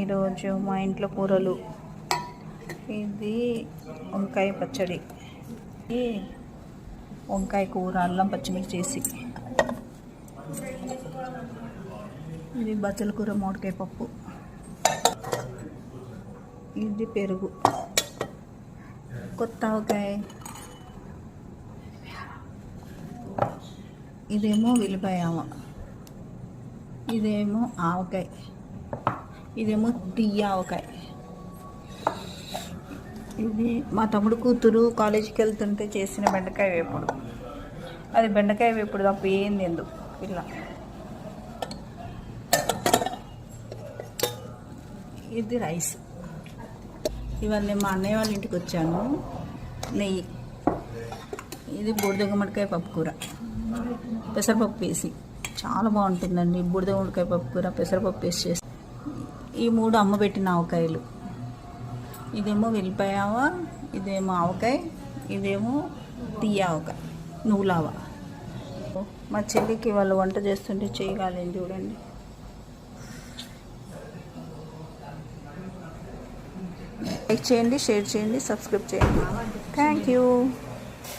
ఈరోజు మా ఇంట్లో కూరలు, ఇది వంకాయ పచ్చడి, ఇది వంకాయ కూర అల్లం పచ్చిమిర్చి చేసి, ఇది బచ్చల కూర మామిడికాయ పప్పు, ఇది పెరుగు, కొత్త ఆవకాయ, ఇదేమో వెల్లిపాయ ఆవ, ఇదేమో ఆవకాయ, ఇదేమో తీయ ఆవకాయ. ఇది మా తమ్ముడు కూతురు కాలేజీకి వెళ్తుంటే చేసిన బెండకాయ వేపుడు. అది బెండకాయ వేపుడు తప్ప ఏం తిందు పిల్ల. ఇది రైస్. ఇవన్నీ మా అన్నయ్య వాళ్ళ ఇంటికి వచ్చాను. నెయ్యి. ఇది బూడిద గుమ్మడికాయ పప్పు కూర, పెసరపప్పు వేసి చాలా బాగుంటుందండి. బూడిద గుమ్మడికాయ పప్పు కూర పెసరపప్పు వేసి చేసి. ఈ 3 అమ్మ పెట్టిన ఆవకాయలు. ఇదేమో వెల్లిపాయ ఆవ, ఇదేమో ఆవకాయ, ఇదేమో తీయ ఆవకాయ, నువ్వులావ. మా చెల్లికి వాళ్ళు వంట చేస్తుంటే చేయగలని చూడండి. లైక్ చేయండి, షేర్ చేయండి, సబ్స్క్రైబ్ చేయండి. Thank you.